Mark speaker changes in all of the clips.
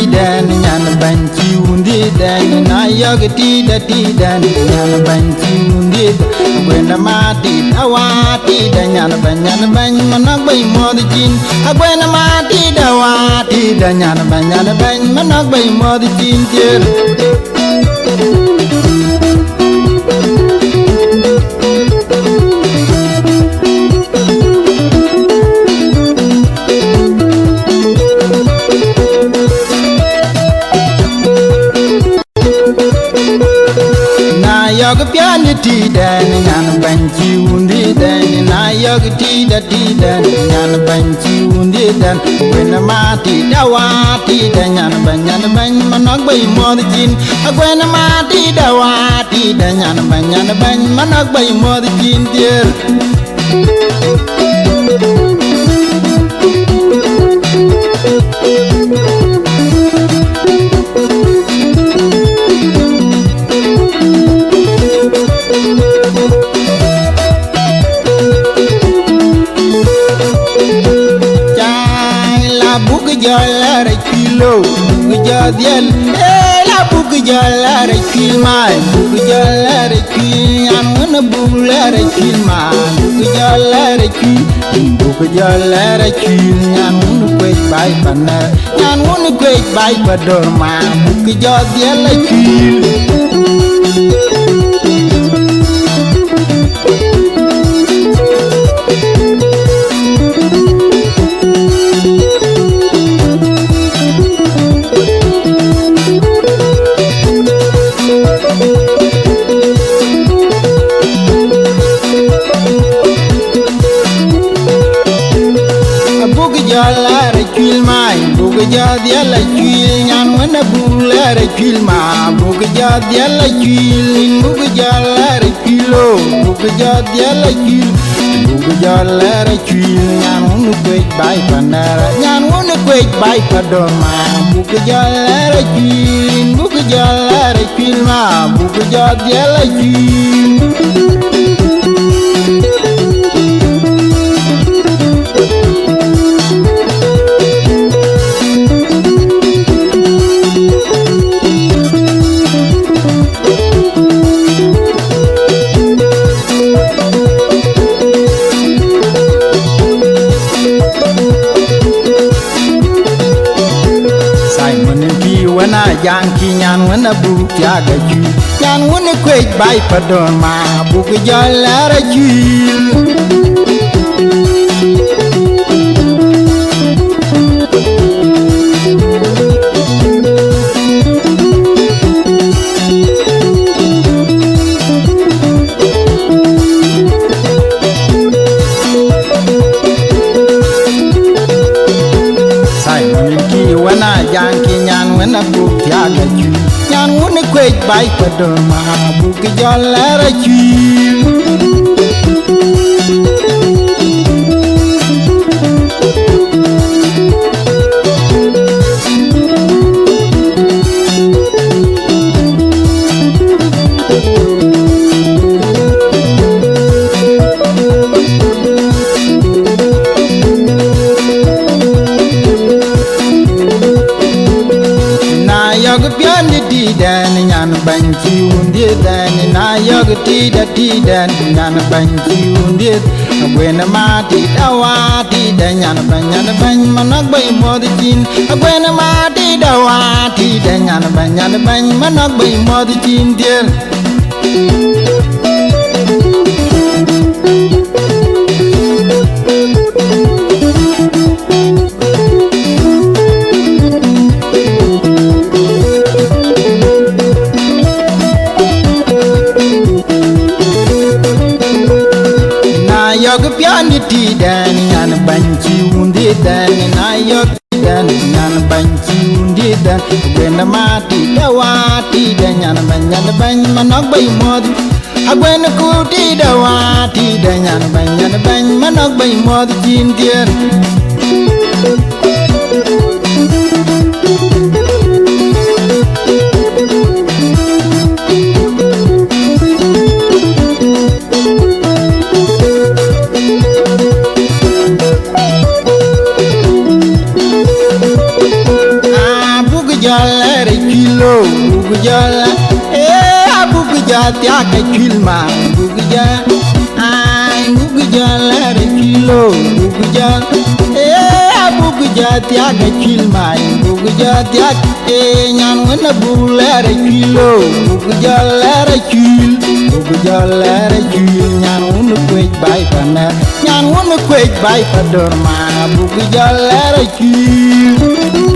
Speaker 1: dan nyan ban chi undi dan na yog ti dan nyan ban chi undi gwena mati dawati dan nyan ban manak bay mod jin gwena mati dawati dan nyan ban manak bay mod jin jer yog pian ti dan nyan ban chi undi dan na yog ti dan nyan ban chi undi dan gwena mati dawati dan nyan ban manak bay mod jin gwena mati dawati dan nyan ban manak bay mod jin dir la re kilo ja diel la bug ja la re kil mai bug ja la re kil an na bug la re kil mai bug ja la re kil bug ja la re kil an un kwe bai pana an un kwe bai pador ma bug ja diel la kil ja dia la chil nyan wana bu la re chil ma bu ja dia la chil bu ja la re kilo bu ja dia la chil bu ja la re chil nyan unu kwe bai panara nyan unu kwe bai padoma bu ja la re chil bu ja la re chil ma bu ja dia la chil yang ki nyan wana bu ya ga ju nyan wana kwe bai padon ma bu ga la ra ju wana bu ya ga ju nyan wana kwe bai padon ma bu ga la ra ju dan nyan ban chi undi dan na yog ti dan nyan ban chi undi gwena mati dawati dan nyan ban manak bay mod jin gwena mati dawati dan nyan ban manak bay mod jin dir yog pian ti dan nyan ban chi undi dan na yog dan nyan ban chi undi dan gwena mati dawati dan nyan ban manak bay mod gwena ku ti dawati dan nyan ban manak bay mod jin dir jala kilo bugu jala bugu jati aka kilma bugu jala bugu jala kilo bugu jala bugu jati aka kilma bugu jati aka nyan wana bulare kilo bugu jala kil bugu jala kil nyan wana kwej bay pana nyan wana kwej bay padorma bugu jala kil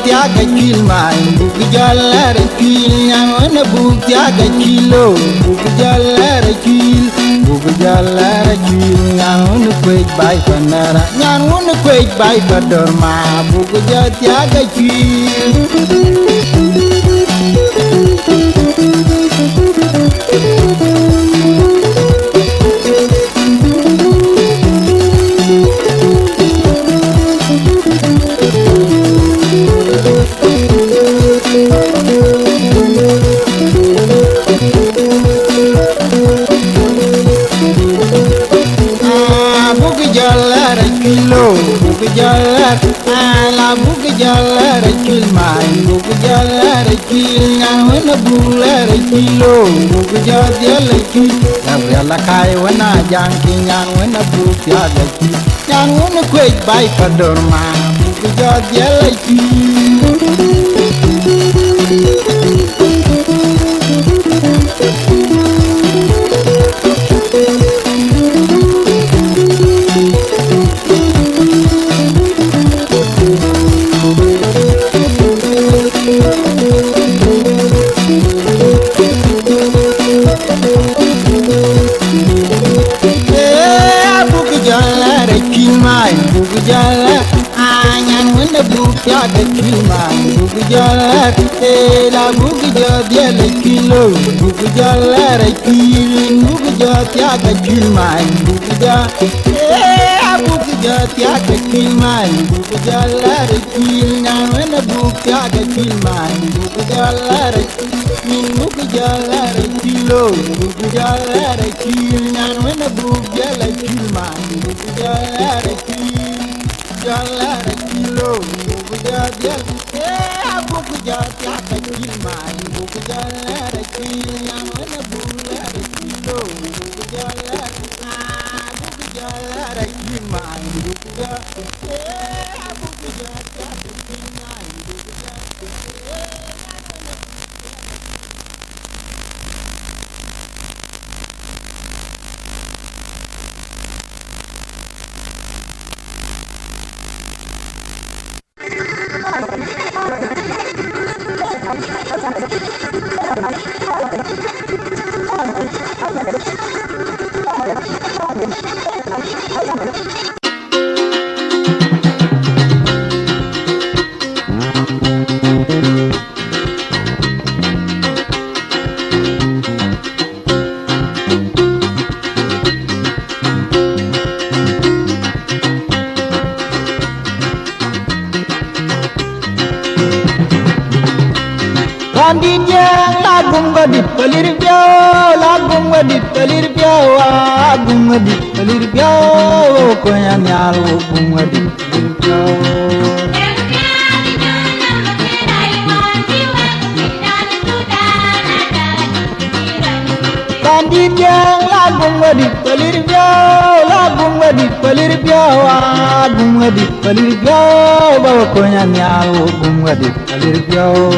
Speaker 1: tiaga kilma bugu jala kil nyan wana bugu tiaga kilo bugu jala kil nyan wana kwej bay panara nyan wana kwej bay padorma bugu jala tiaga kil ala bugu jala kilma bugu jala kil nyan wana bulare kilo bugu jala kil yalla kay wana janki nyan wana bugu jala kil nyan wana kwej bay padorma bugu jala kil bugu jala nyan wana bugu tiaga kilma bugu jala la bugu jala kilo bugu jala kil bugu jala tiaga kilma bugu jala bugu jala tiaga kilma bugu jala kil nyan wana bugu tiaga kilma bugu jala min bugu jala kilo bugu jala kil nyan wana bugu jala kilma bugu jala jala kilo bugu jala bugu jala kilma bugu jala kil nyan wana bugu jala kilo bugu jala kilma bugu jala bugu jala kilma
Speaker 2: Bandinjang lagum gadit pelir piao agum gadit pelir piao koyan nyal agum gadit pelir piao Bandinjang lagum gadit pelir piao agum gadit pelir piao koyan nyal agum gadit pelir piao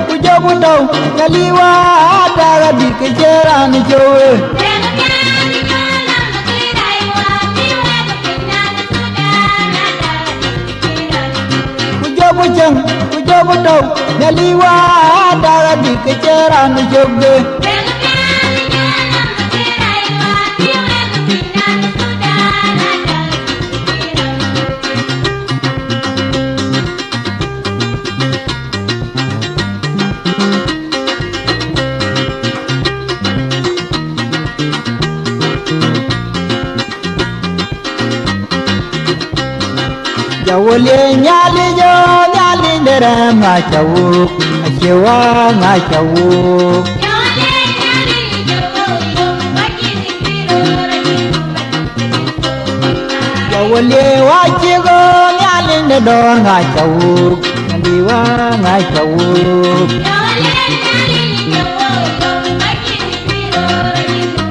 Speaker 2: Pujabu tau ngaliwa daga di kejaran jowe jogo jang ku jogo daw nyaliwa daga dikejaran jogge Jawole nyali jo nyali ndere nga chawu achewa nga chawu
Speaker 3: Jawole nyali jo yo wachini piro rajinu
Speaker 2: Jawole wachigo nyali ndedo nga chawu Nyandiwa nga chawu
Speaker 3: Jawole nyali jo yo wachini piro rajinu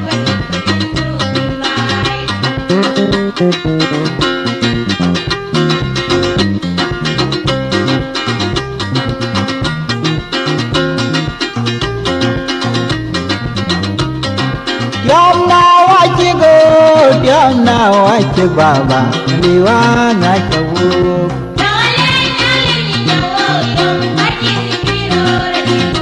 Speaker 2: Yamna wachig baba Nyandiwa nga chawu
Speaker 3: Jawole nyali jo yo wachini piro rajinu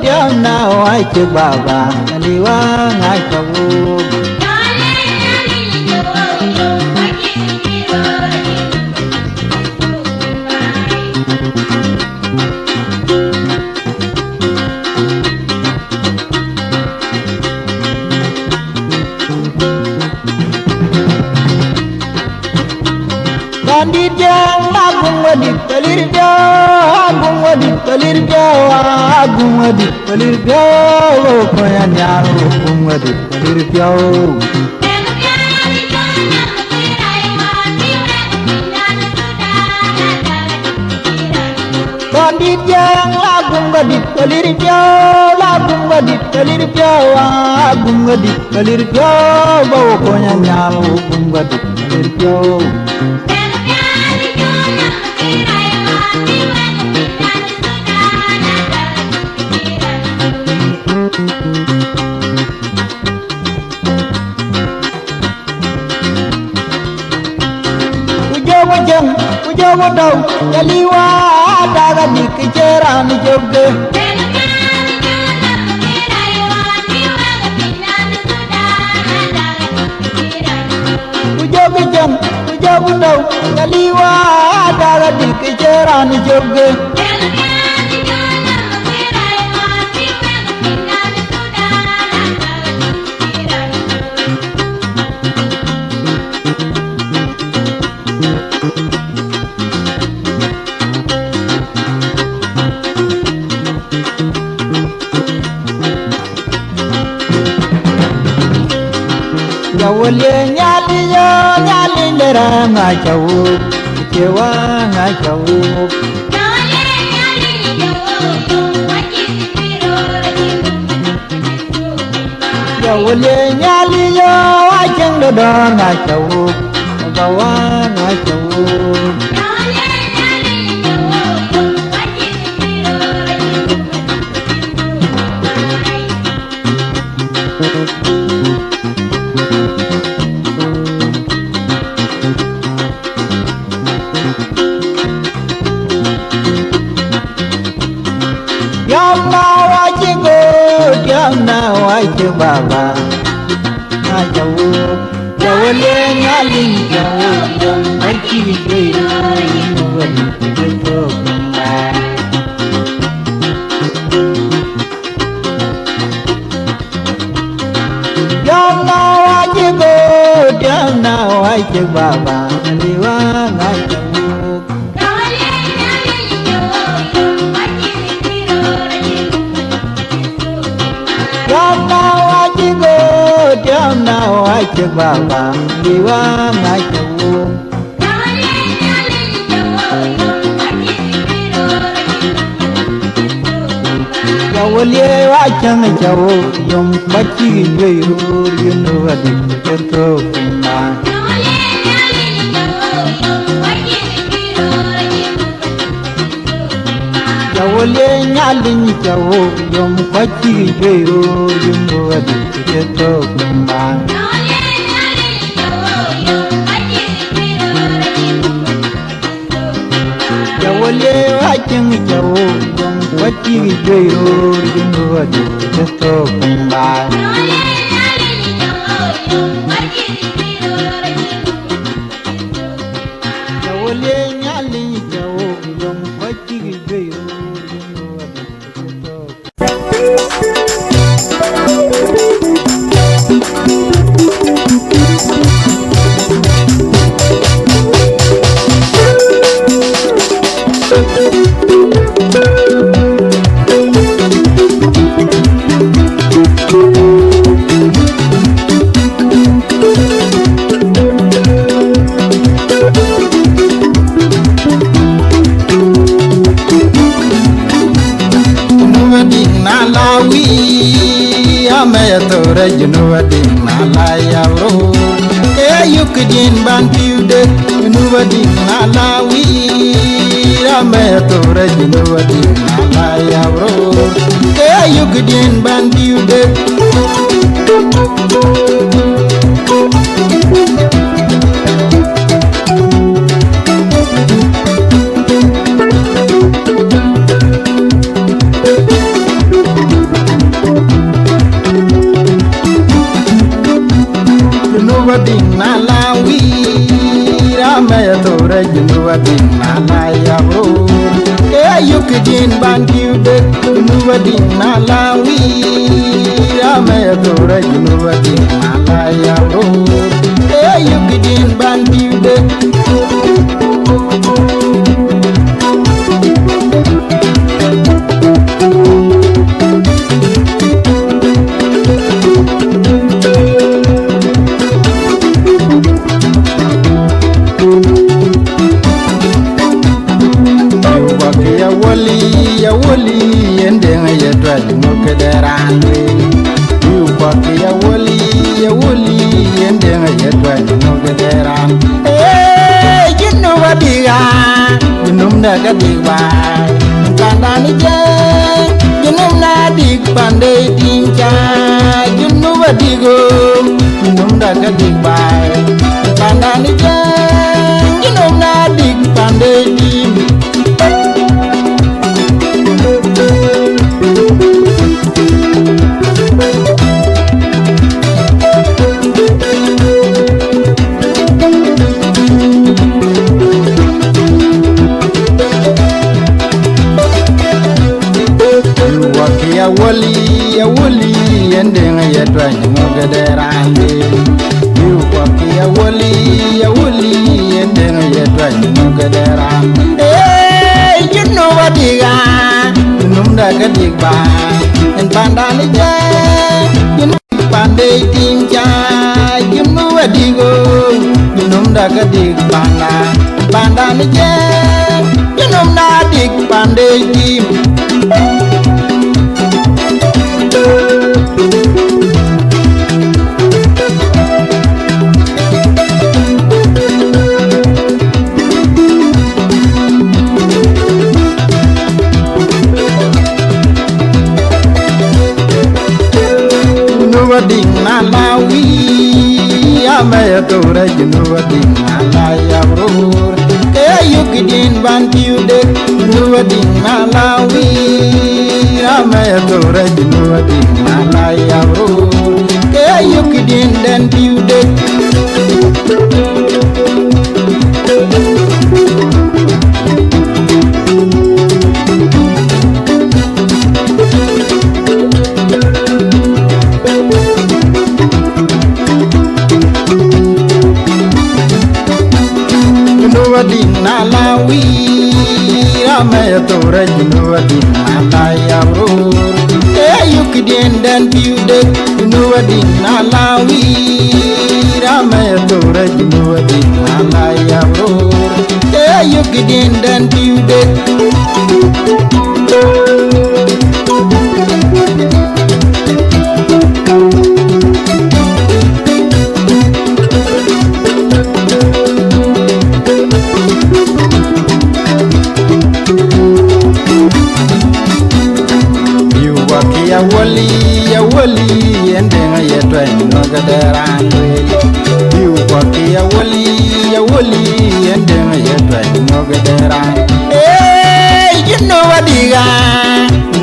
Speaker 2: Yamna wachig baba Nyandiwa nga chawu
Speaker 3: Jawole nyali jo yo wachini piro
Speaker 2: Bandit yang agung wadip pelir piao koyan yar agung wadip pelir piao Bandit yang agung wadip pelir piao agung wadip pelir piao koyan yar agung wadip pelir piao Ujogo daw nyaliwa daga dikejaran jogge Ujogo daw nyaliwa daga dikejaran jogge Jawole nyali ndera nga chawu Chewa nga chawu Jawole nyali yo wacheng dodo nga chawu Bawa nga chawu Yamna wachig baba nga chawu Jawole nyali chawu wachig Yamna wachig baba Nyandiwa nga chawu Yamna wachig baba Nyandiwa nga chawu Jawole wachang chawu yom wachig jwairu yunu wadik terto kumba Jawole nyali chawu yom wachig jwairu yunu wadik terto kumba ting chao what you do you know what just to by ole nyali chao what you do you know what
Speaker 1: you know what in my life, yeah, you could in ban build it, you know what in my life, I'm a you know what in my life, yeah, you could in ban build it. You know what in my life, yeah, you could in ban build it, you know what in my life, I'm a you know what in my life, yeah, you could in ban build it. Ya woli ende ya twali mokederande you paki ya woli ende ya twali mokederan you know what diga you know na ga diga kandani je you know na dig pande dinja you know what digo you know na ga diga kandani je you know na dig pande dinja ya woli ende ya twani mokederande you paki ya woli ende ya twani mokederande you know what diga you know da ga diga en pandani je you know pande tinja you know what digo you know da ga diga pandani je you know na dig pande tim ding na lawi amaya tora you know what ding na la ya bro you kidin ban piude you know what ding na lawi amaya tora you know what ding na la ya bro you kidin den piude ding na lawi amaya tora you know what ding na la ya bro you kidin den piude you know what ding na lawi amaya tora you know what ding na la ya bro you kidin den piude ya woli ende ya twani mokederande you paki ya woli ende ya twani mokederande you diga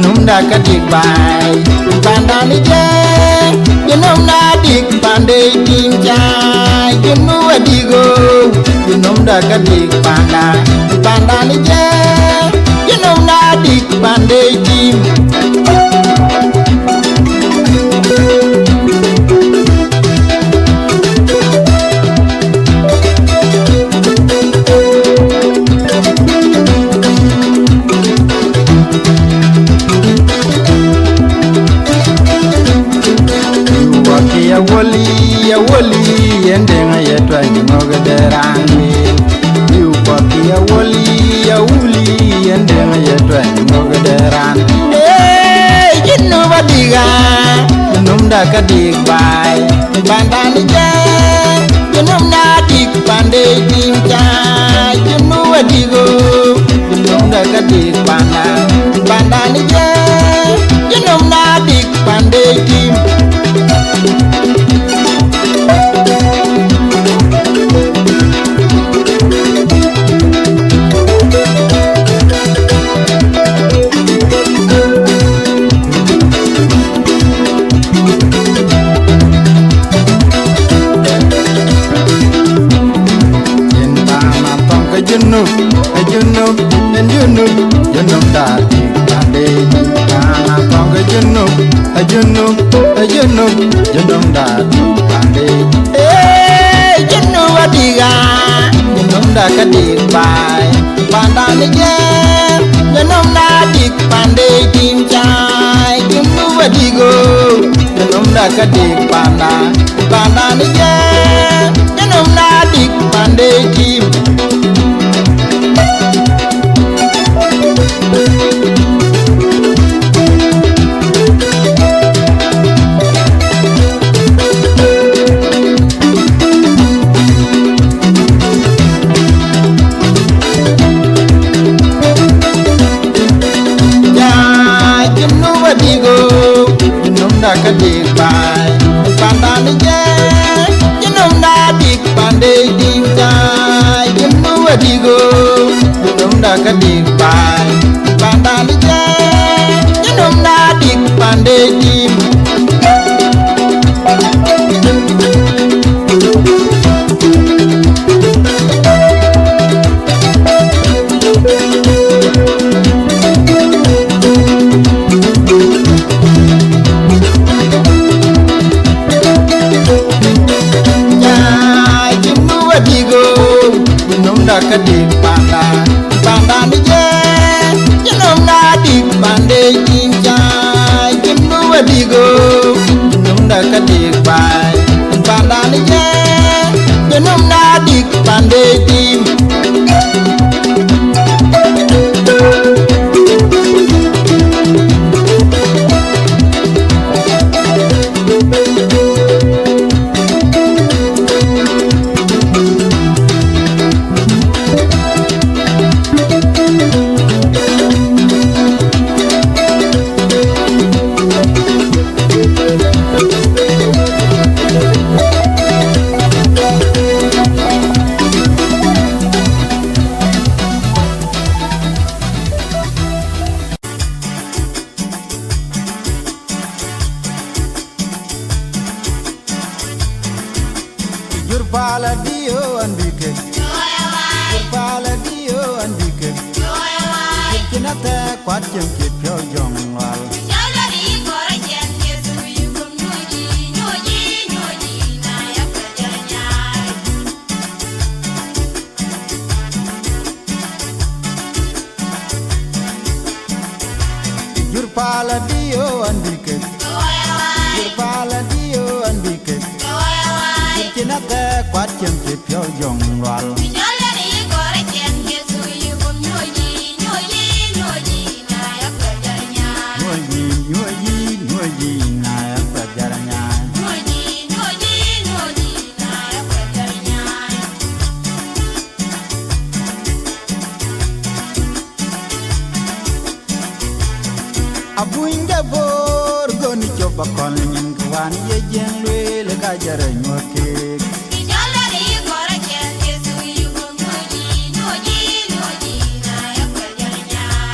Speaker 1: num da ka dig bai bandani je num na dig bande tin ja nu digo num da ka dig bandani je num na dig bande tin ya woli ende ngayetwa ngogederani yu paki ya wuli ende ngayetwa ngogederani jinnu badiga jinnum da ka dig bai bandani je jinnum na dig bande dinja jinnu badigo jinnum da ka dig bandani je jinnum na dig bande dim junub da di bande kana tonga junub da di bande junub adiga junub da ka di bai bandani je junub na di bande tim chai junub adigo junub da ka di bandani je junub na di bande tim ka dig bai bandani je jinum da dig bande dim tai jinnu adigo jinum da ka dig bai bandani je jinum da dig bande dim ka dig bandani je jinum na dig bande tim chai jinnu adigo jinum da ka dig bai bandani je jinum na dig bande tim Pala dio andike Pala dio andike Kinata kwatjem ki pyo jongwal Jur pala dio andike Jur pala dio andike Kinata kwatjem ki pyo jongwal Abuinga bor goni choba kolnyin kwan ye jengle le kajara nyoke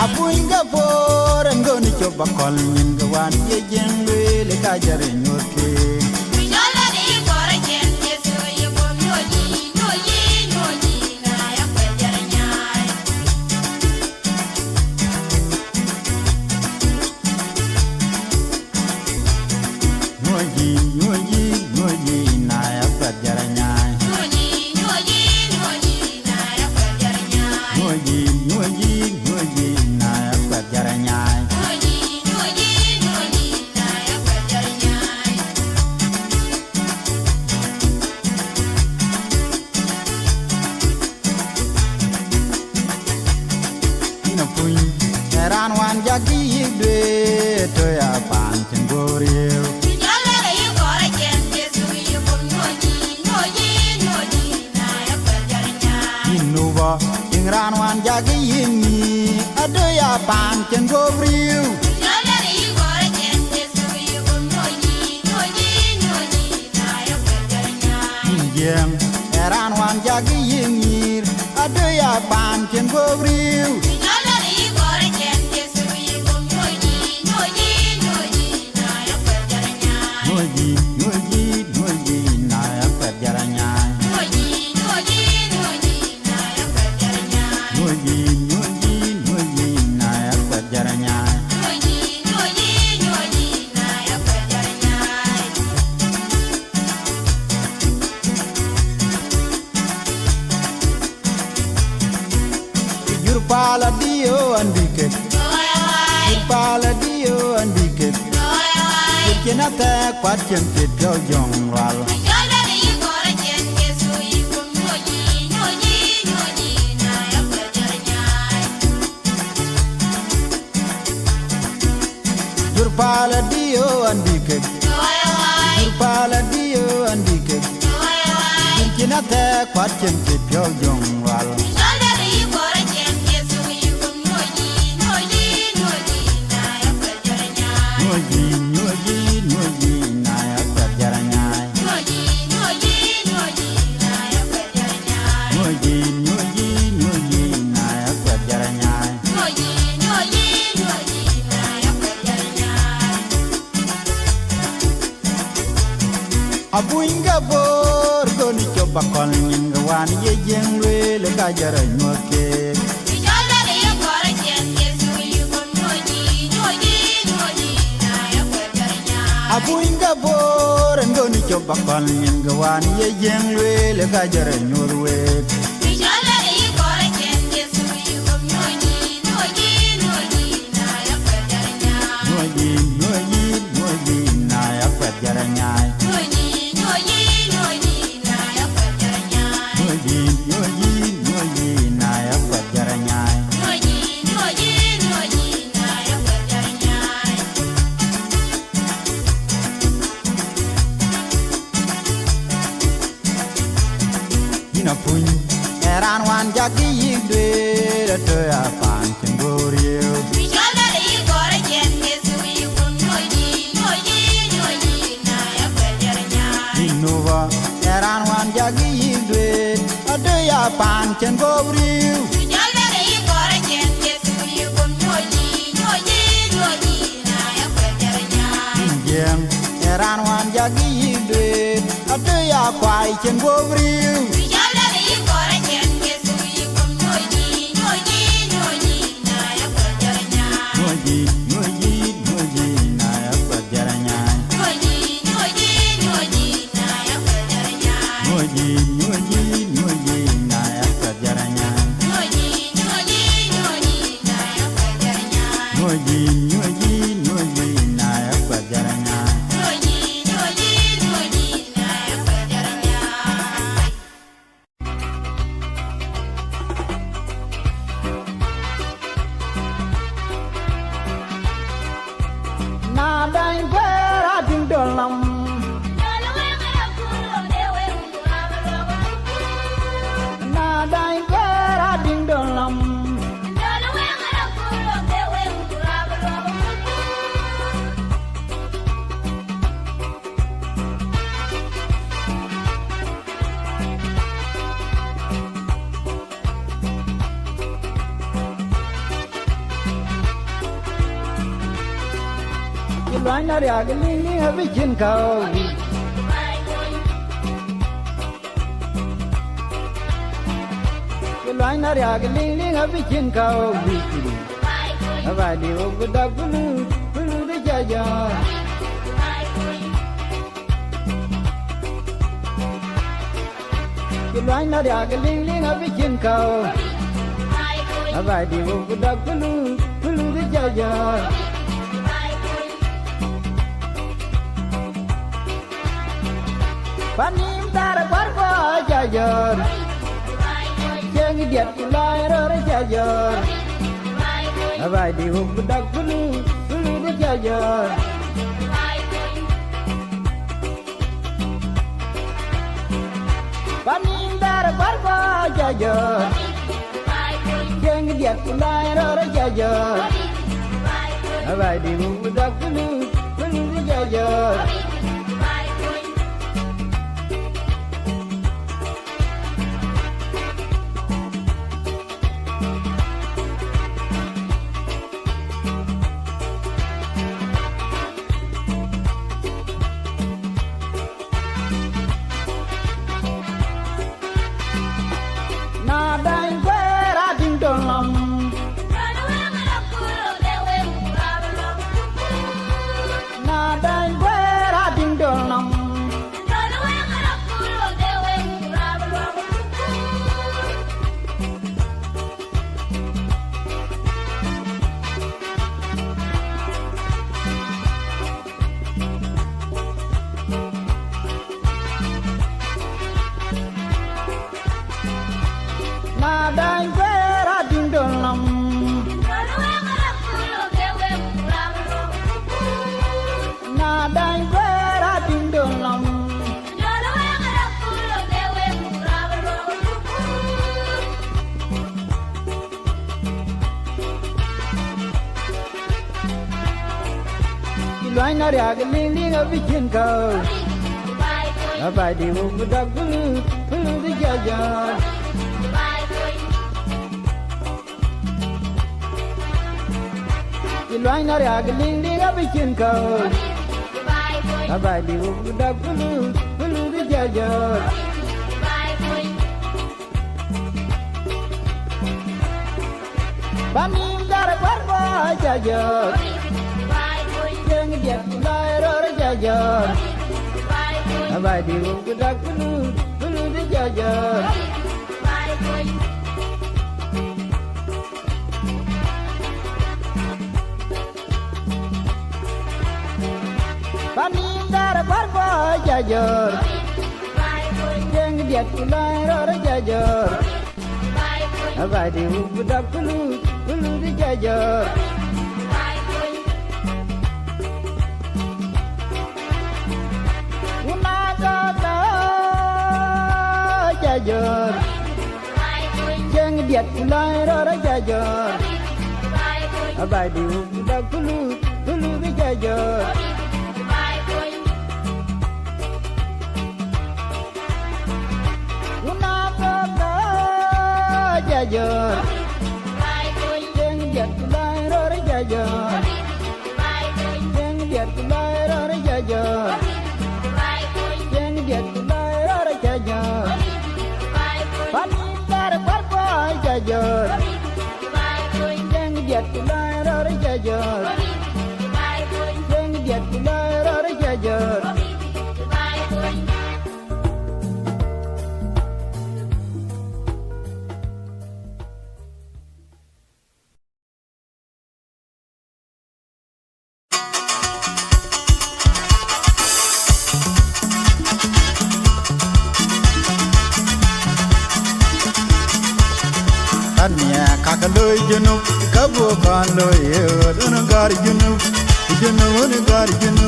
Speaker 1: Abuinga bor
Speaker 2: choba kol nyin ga wan ye jengwe le ka jare nyoke
Speaker 3: Jala ni kore chen Yesu ye bom nyoji na ya kwe jara nyai.
Speaker 2: nyoji na ya pa jara nyai
Speaker 3: Nyoji na ya kwe jara nyai.
Speaker 2: nyoji na ya pa jara nyai
Speaker 3: Nyoji na ya kwe jara nyai.
Speaker 2: ina pun ran wan jagi yidwe to ya pan chen goreu
Speaker 3: Jala ni kore chen Yesu ye bom nyoji na ya kwe jara nyai.
Speaker 2: inuwa ran wan jagi yingi ado ya pan chen goreu
Speaker 3: Jala ni kore chen Yesu ye bom nyoji na ya kwe jara nyai.
Speaker 2: Jem ran wan jagi yingir ado ya pan chen goreu
Speaker 3: Jala ni kore chen Yesu ye bom nyoji na ya kwe jara nyai.
Speaker 2: nyoji na ya pa jara nyai
Speaker 3: Nyoji na ya kwe jara nyai.
Speaker 2: nyoji na ya pa jara nyai
Speaker 3: Nyoji na ya kwe jara nyai.
Speaker 2: jur pala dio andike
Speaker 3: Oya wai,
Speaker 2: jur pala dio andike
Speaker 3: oya wai.
Speaker 2: kena ta kwat chen ke pyo jong wal
Speaker 3: Jala ni kore chen Yesu ye bom nyoji na ya kwe jara nyai.
Speaker 2: jur pala dio andike
Speaker 3: Oya wai,
Speaker 2: jur pala dio andike
Speaker 3: oya wai.
Speaker 2: kena ta kwat chen ke pyo jong wal
Speaker 3: Jala ni kore chen Yesu ye bom nyoji na ya kwe jara nyai.
Speaker 2: nyoji na ya pa jara nyai
Speaker 3: Nyoji na ya kwe jara nyai.
Speaker 2: nyoji na ya pa jara nyai
Speaker 3: Nyoji na ya kwe jara nyai.
Speaker 2: abuinga bor goni choba kol nyin ga wan ye jengwe le ka jara nyoke
Speaker 3: Jala ni kore chen Yesu ye bom nyoji na ya kwe jara nyai.
Speaker 2: abuinga bor goni choba kol nyin ga wan ye jengwe le ka jara nyorwe
Speaker 3: Jala ni kore chen Yesu ye bom nyoji na ya kwe jara nyai.
Speaker 2: nyoji na ya pa jara nyai
Speaker 3: Nyoji na ya kwe jara nyai.
Speaker 2: nyoji na ya pa jara nyai
Speaker 3: Nyoji na ya kwe jara nyai.
Speaker 2: ina pun ran wan jagi yidwe to ya pan chen goreu
Speaker 3: Jala ni kore chen Yesu ye bom nyoji na ya kwe jara nyai.
Speaker 2: inuwa ran wan jagi yidwe ado ya pan chen goreu
Speaker 3: Jala ni kore chen Yesu ye bom nyoji na ya kwe jara nyai.
Speaker 2: jem ran wan jagi yidwe ado ya kwai chen goreu
Speaker 3: Jala ni kore chen Yesu ye bom nyoji na ya kwe jara nyai.
Speaker 2: nyoji na ya pa jara nyai
Speaker 3: Nyoji na ya kwe jara nyai.
Speaker 2: nyoji na ya pa jara nyai
Speaker 3: Nyoji na ya kwe jara nyai.
Speaker 2: nyoji na ya pa jara nyai
Speaker 3: Nyoji na ya kwe jara nyai.
Speaker 2: loan na ya ga ling ling a bi chin kao loan na ya ga ling ling a bi chin kao ba di o bu da bulu bulu de ja ja loan na ya ga ling ling a bi chin kao ba di o bu da bulu bulu de ja ja panim tar par ko ja ja jeng diet kulai ro ja ja ba di o bu da bulu bulu de ja ja panim tar par ko ja ja jeng diet kulai ro ja ja ba di o bu da bulu bulu de ja ja loan na ya ga ling ling a bi chin kao ba di o bu da bulu bulu de ja ja loan na ya ga ling ling a bi chin kao ba di o bu da bulu bulu de ja ja panim dar par ko ja ja jeng diet kulai ro ja ja ba di o bu da bulu bulu de ja ja panim dar par ko ja ja jeng diet kulai ro ja ja ba di o bu da bulu bulu de ja ja jajor jeng diet kulai ro jajor ba di o da bulu bulu de jajor una ko jajor jeng diet kulai ro jajor jeng diet kulai ro jajor jeng diet kulai ro jajor panim tar par ko jajor jeng diet kulai ro jajor jeng diet kulai ro jajor
Speaker 1: Anya kakaloy junu kabo kanloy don gar junu junu on gar junu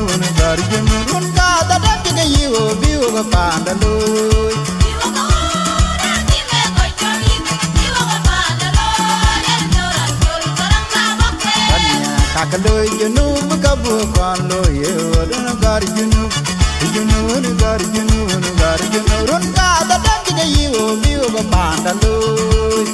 Speaker 1: on ka da da ke yiwo biwo ba pandaloy Anya kakaloy junu kabo kanloy don gar junu on gar junu on ka da da ke yiwo biwo ba pandaloy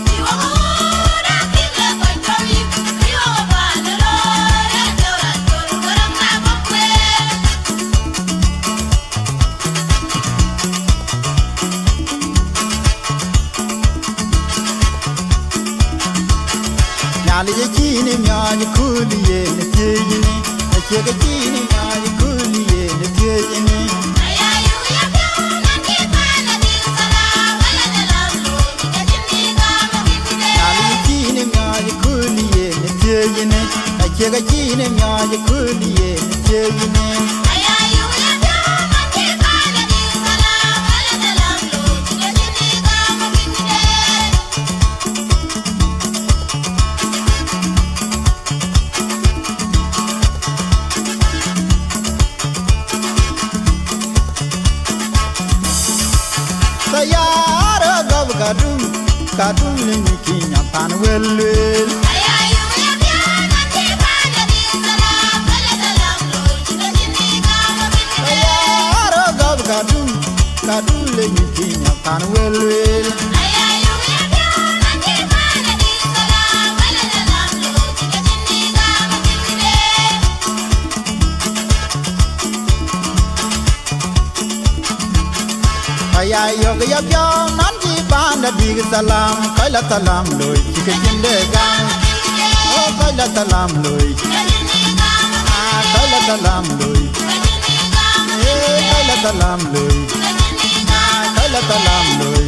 Speaker 1: Nyali ye chini myaji kuli ye ne tiyini Chega chini myaji kuli ye ne tiyini
Speaker 3: Ayayu ya pyo nanti pana di sala wala dalamlo Kachini kama kikide
Speaker 1: Nyali ye chini myaji kuli ye ne tiyini Chega chini myaji kuli ye ne tiyini
Speaker 3: Ayayu ya pyo nanti pana di sala wala dalamlo Kachini kama kikide
Speaker 1: Sayara gab kadum le mikinya pan welwel
Speaker 3: Ayayu ya pyo nanti pana di sala wala dalamlo Kachini kama kikide
Speaker 1: Sayara gab kadum le mikinya pan welwel
Speaker 3: Ayayu ya pyo nanti pana di sala wala dalamlo Kachini kama kikide
Speaker 1: Aya yoga ya pya nanji banda big salam kaila salam loy chikinde gang oh kaila salam loy ah kaila salam loy eh kaila salam loy ah kaila salam loy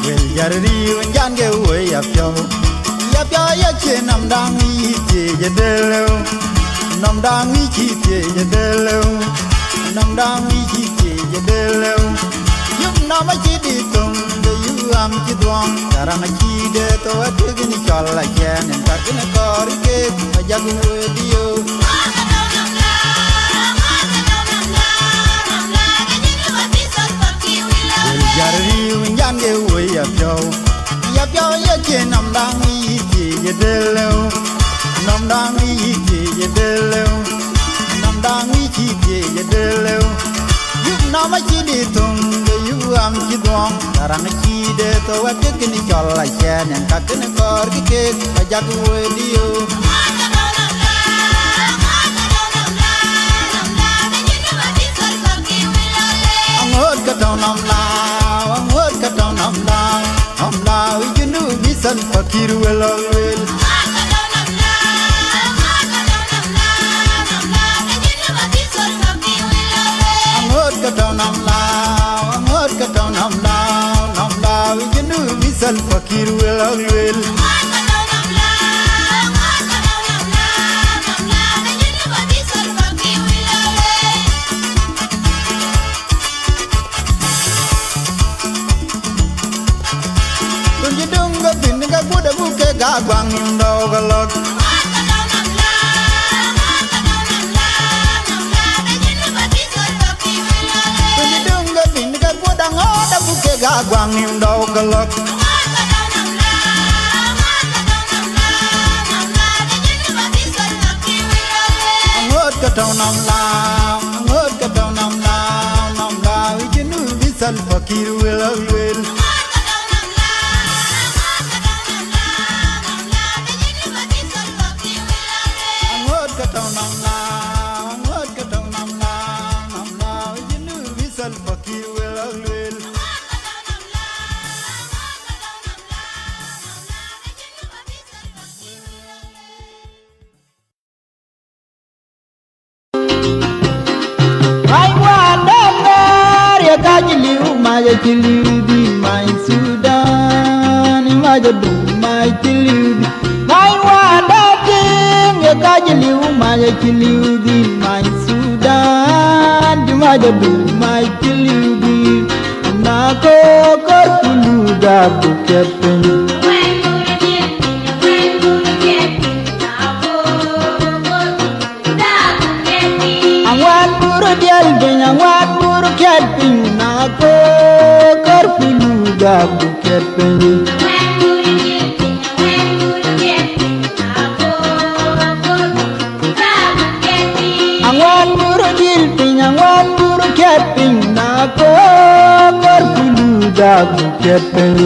Speaker 1: wel yarri wanjan ge we ya pya ya che nam dang yi che je delo nam dang yi chi che je delo nam dang yi chi che je delo yum nam chi di tum de yu am chi duang karang chi de to at ni chal la chen ta kin kor ke ma jag we dio wel yarri wanjan ge we ya pya ya che nam dang yi che je delo nam dang yi che je delo nam dang yi chi che je delo yum nam chi di tum de yu am chi duang karang chi de to at ni chal la chen ta kin kor ke ma jag we dio Angod ka taw nam lao you know mi san fakir wel wel Angod ka taw nam lao you know mi san fakir wel wel Kun ji dung ga bin ga buda buke ga gwang ndo ga lok Kun ji dung ga bin ga buda ngoda buke ga gwang ndo ga lok Angod ka taw nam lao you know mi san fakir wel wel Angod ka taw nam lao you know mi san fakir wel wel I wonder ya kajiliu ma ya kiliu di my Sudan ma ya du my kiliu di I wonder ya kajiliu ma ya kiliu di my Sudan di ma ya du my kiliu di na ko kulu da bukepen Angwan buru dial bin angwan buru ket bin na ko kulu da bukepen Angwan buru dil bin angwan buru ket bin na ko kulu da bukepen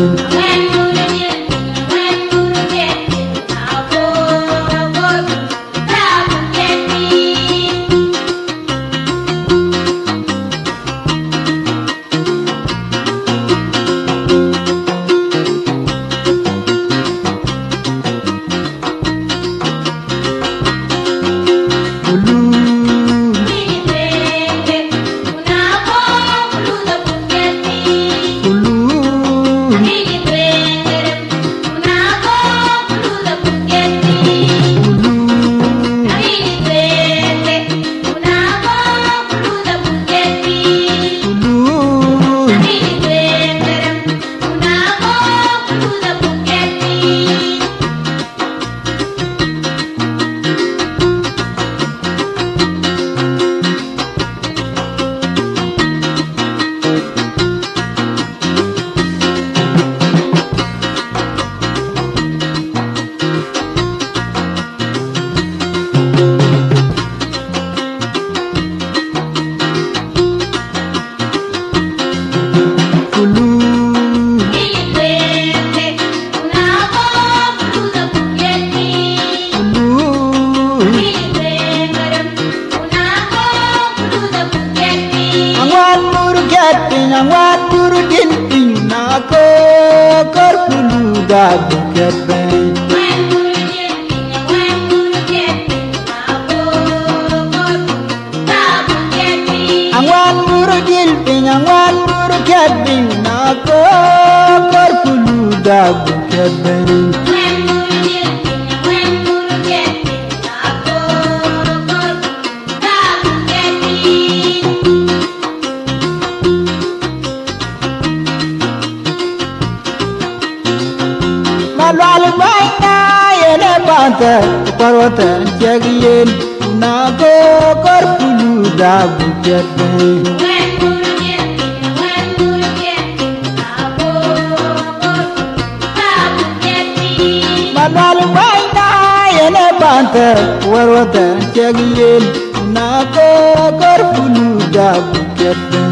Speaker 1: kat pinyang wat buru din pinyna ko kor pulu da buket bay. Angwan buru din pinyang wat buru kat pinyna ko kor pulu da buket bay. Malwal baina yene banta parwata jagiyen na ko kor pulu da buket bay. Malwal baina yene banta parwata jagiyen na ko kor pulu da buket bay.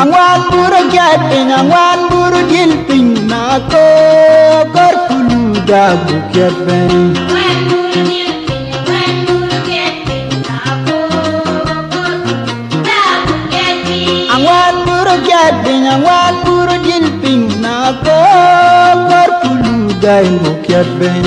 Speaker 1: Angwan buru gatin, angwan buru gilping na ko kor pulu da buket bay. Angwan buru gatin, angwan buru gilping na ko kor pulu da buket bay.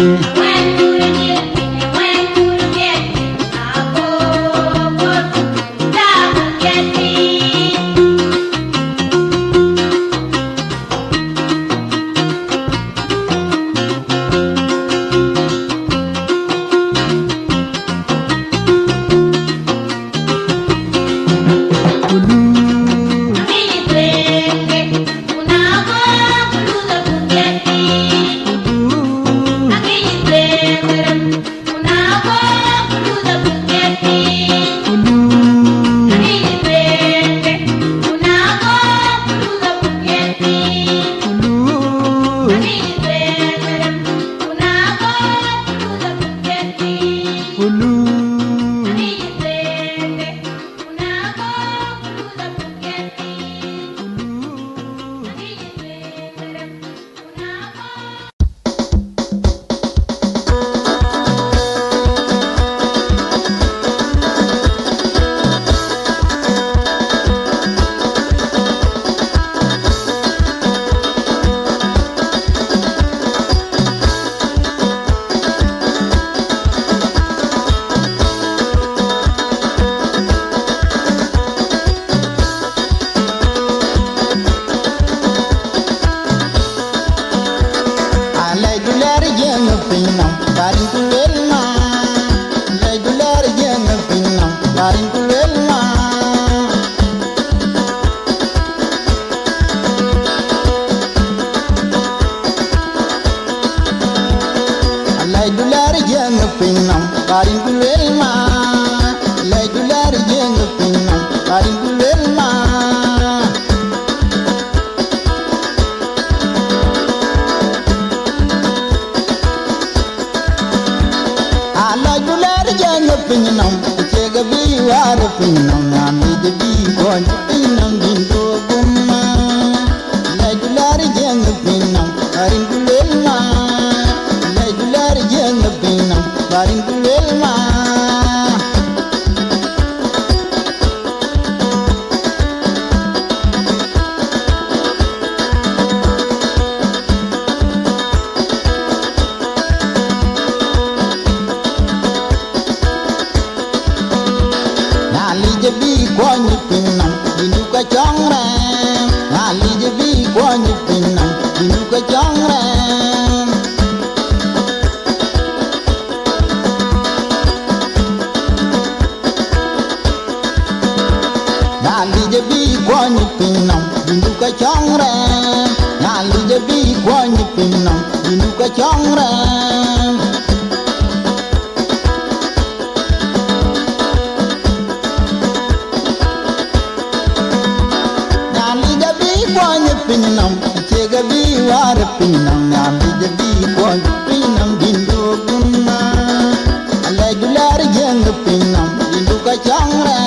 Speaker 1: ka changre Nali je bi kwani pinam bindu ka changre Nali je bi kwani pinam bindu ka changre Nali je bi kwani pinam chega bi war pinam Nali je bi kwani pinam bindu gunna Alai dular jeng pinam bindu ka changre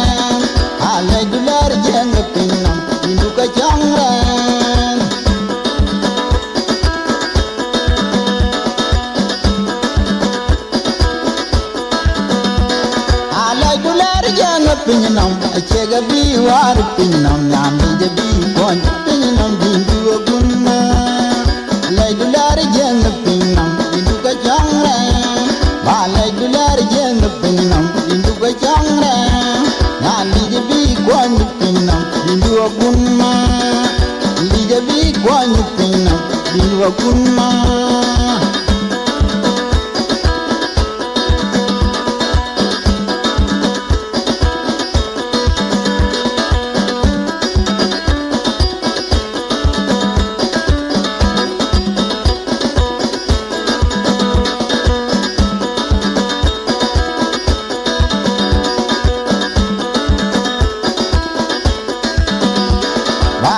Speaker 1: Alai dular jeng pinam bindu ka changre Alai dular jeng pinam chega bi war pinam Nami je bi kon pinam bindu gunna Alai dular jeng pinam bindu ka changre Alai dular jeng pinam bindu ka changre Nali je bi kon pinam bindu gunna Li je bi kon pinam bindu gunna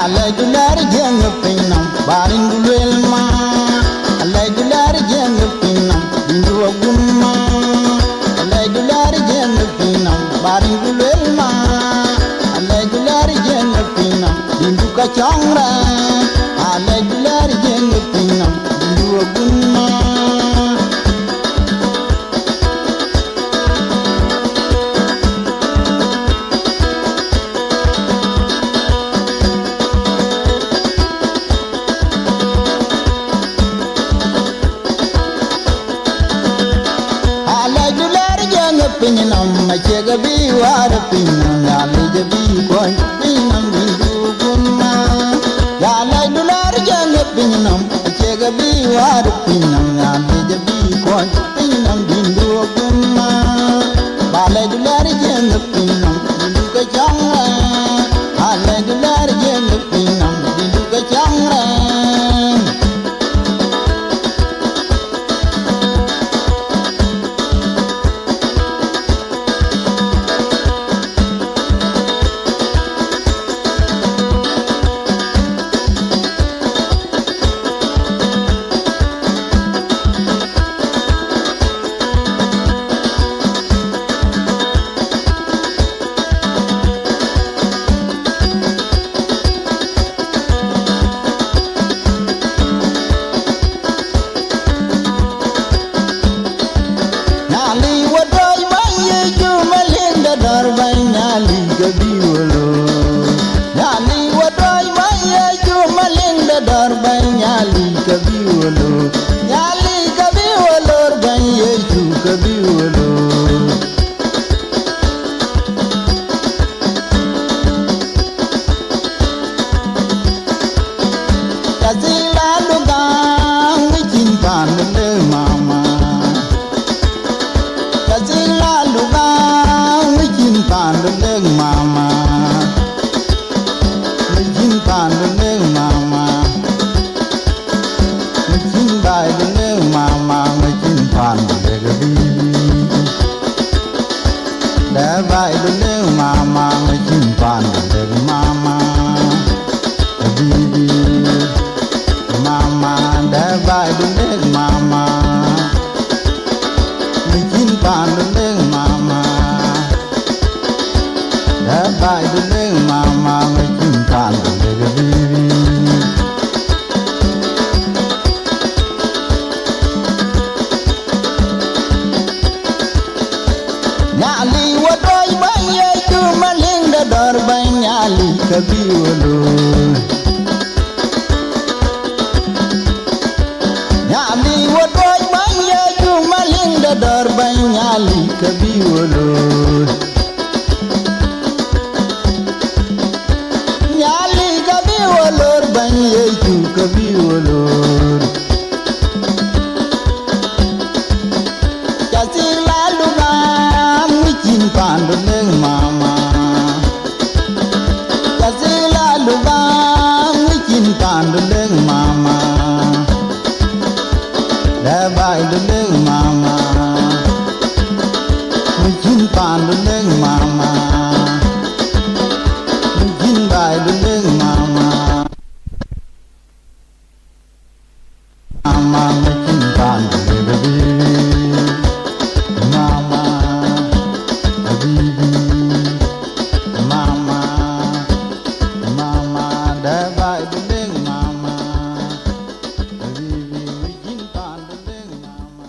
Speaker 1: Alai dular jeng pinam baring dulel ma Alai dular jeng pinam bindu gunma Alai dular jeng pinam baring dulel ma Alai dular jeng pinam bindu ka changra Alai dular jeng pinam bindu gunma Pinam ma chega bi war pinam Nali je bi kon pinam bindu gunma Alai dular jeng pinam chega bi war pinam Nali je bi kon pinam bindu gunma Alai dular jeng pinam bindu ka changra Alai dular jeng pinam bindu ka changra Nyali kabiwalo banye chu kabiwalo Kazila lugang wichin pandele mama Kazila lugang wichin pandele mama Wichin pandele mama Bai dene mama ngin pan de gabi Da bai dene mama ngin pan de mama Bibi mama da bai dene mama ngin pan de mama Da bai dene mama ngin pan de gabi Nyali wadoi banye tu malinda dar banyali kabiwalo Nyali wadoi banye tu malinda dar banyali kabiwalo Nyali kabiwalo banye tu kabiwalo Mujin pandu leng mama Kazila luba Mujin pandu leng mama Dabai du leng mama Mujin pandu leng mama Mujin bai du leng mama Mama mujin pandu leng mama Habibi mama mama dabai du leng mama Habibi mujin pandu leng mama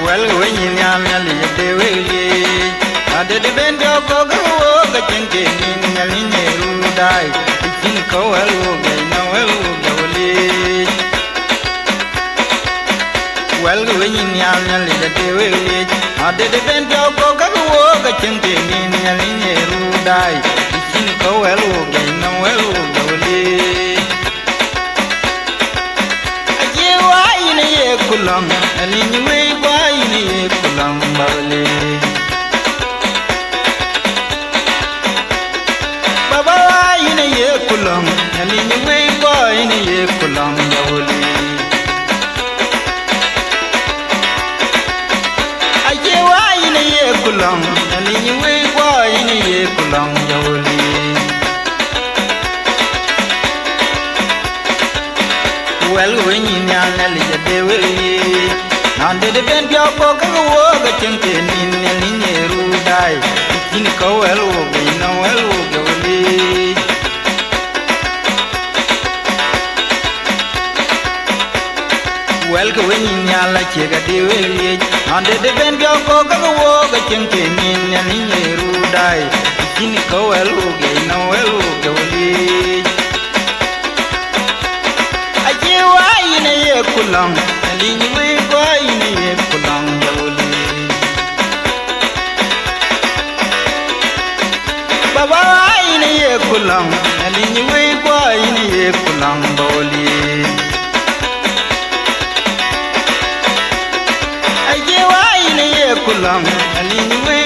Speaker 1: Well, when you nyam nyali de weli, ade de ben go go go go chenke nin nyali nyeru dai, ikin ko well go na well go weli. Well, when you nyam nyali de weli, ade de ben go go go go chenke nin nyali nyeru dai, ikin ko well go na well go weli. Aje wa ine ye kulam, alin we kulam bawle baba ine ye kulam yani ni we boy ine ye kulam bawle aje wa ine ye kulam yani ni we boy ine ye kulam bawle well when you nyana le de we Ande de ben pya ko ka wo ga chente nin ni ne ru dai kin ko wel wo ga na wel wo ga wali wel ga wen nya la che ga de we ande de ben pya ko ka wo ga chente nin ni ne ru dai kin ko wel wo ga na wel wo ga wali aje wa ine ye kulam ali ni we ine ye kulam jawli baba ine ye kulam ali ni we ine ye kulam bawli aje wa ine ye kulam ali ni we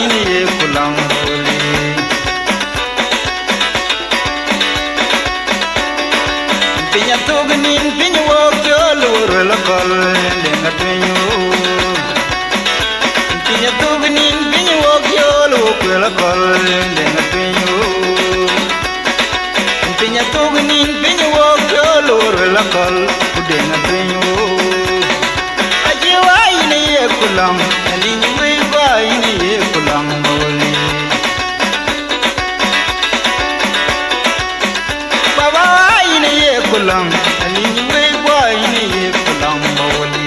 Speaker 1: ine ye kulam bawli pinya tognin pinya wo jolo la kol Pinya tugnin pinya wok yolo kwela kol denga pinyo Pinya tugnin pinya wok yolo la kol denga pinyo Aje wa ine ye kulam alini we wa ine ye kulam bawli Baba wa ine ye kulam alini we wa ine ye kulam bawli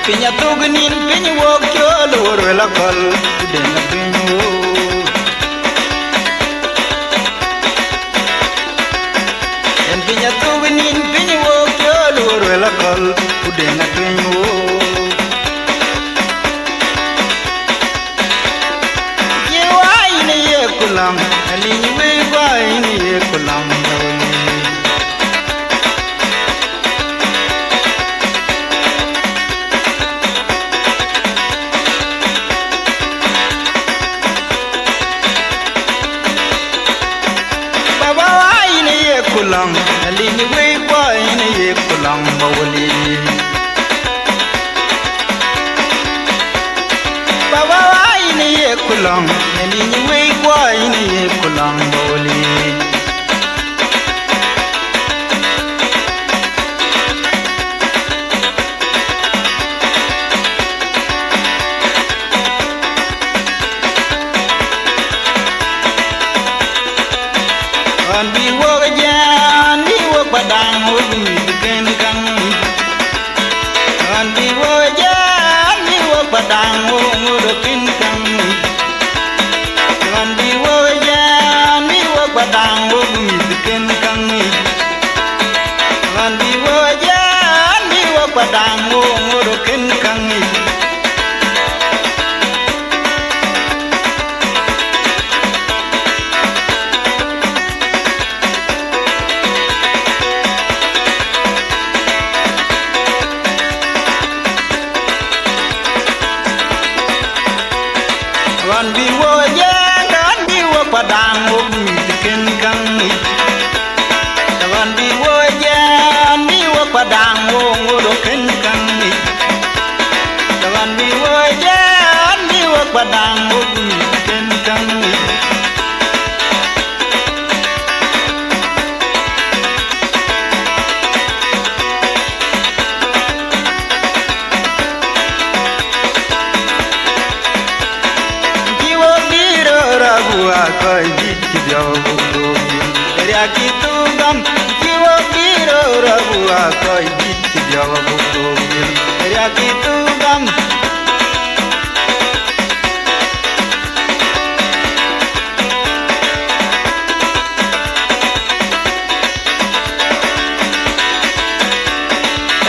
Speaker 1: Pinya tugnin pinya wok yolo la kol denga pinyo En pinya tugnin pinya wok yolo la kol denga pinyo Ye wa ine ye kulam alini we wa ine ye kulam kulam alini we kwa ine ye kulam bawli baba ine ye kulam alini we kwa ine ye kulam bawli Wan bi wo ye kan bi wo padang wo bi ken kang ni wan bi wo ye an bi wo padang wo ngoro ken kang ni wan bi wo ye an bi wo padang wo bi ken kang ni Koi dit ki dio budo ria ki tu gam ki wo biro rabua koi dit ki dio budo ria ki tu gam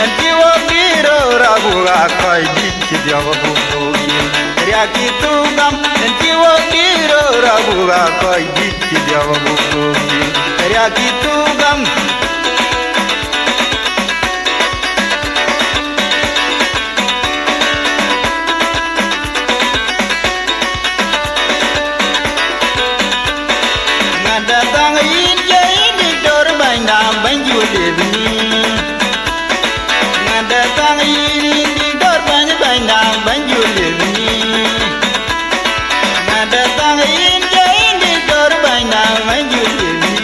Speaker 1: en ki wo biro rabua koi dit ki dio budo ria ki tu gam en ki wo biro rabua koi dit ki dio budo ria ki tu gam ngada tang yin ye ni dor bai na ban ju le ni ngada tang yin ni dor bai na ban ju le ni ngada tang yin ye ni dor bai na ban ju le ni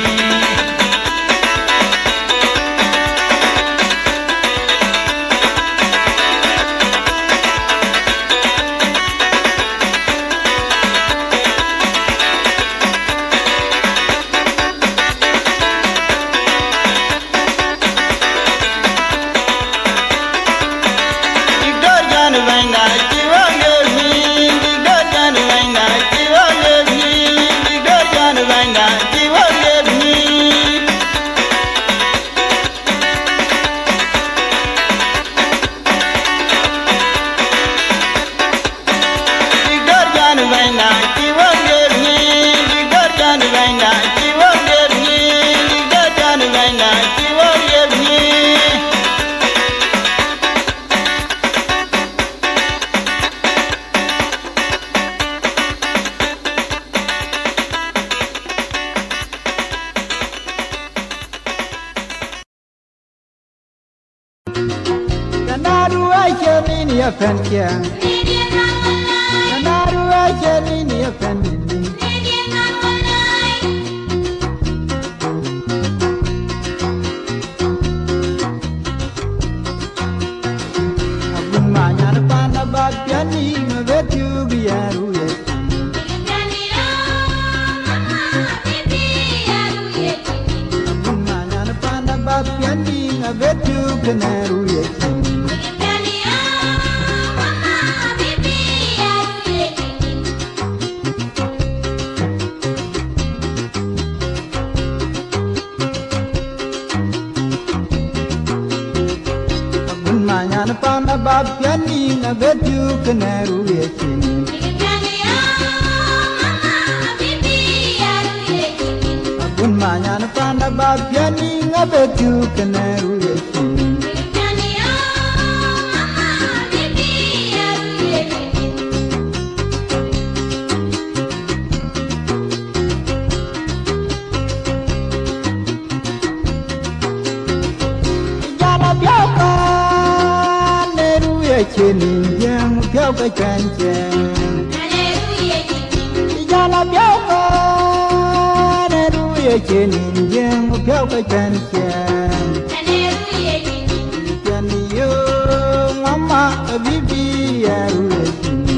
Speaker 1: ya penkia naru aja ni ya penini abun manya na pana bagyani mabetu biaru ye abun manya na pana bagyani mabetu kenaru ye Pana babyani na bedu kenaru yekini abun manya na pana babyani na bedu kenaru yekini chini yang phiao cái chân chèn jala phiao ka ne ru ye chini yang phiao cái chân chèn chân yo mama bibi ya ru ye chini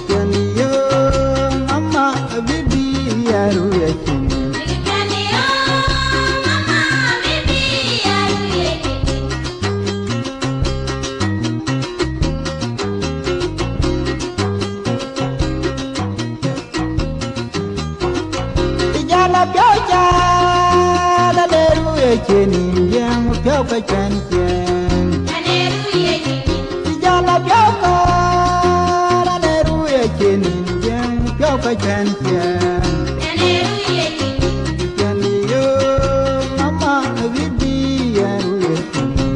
Speaker 1: chân yo mama bibi ya ru ye chini chini yang phiao cái chân chèn jala phiao ka na ne ru ye chini yang phiao cái chân chèn chân yo mama bibi ya ru ye chini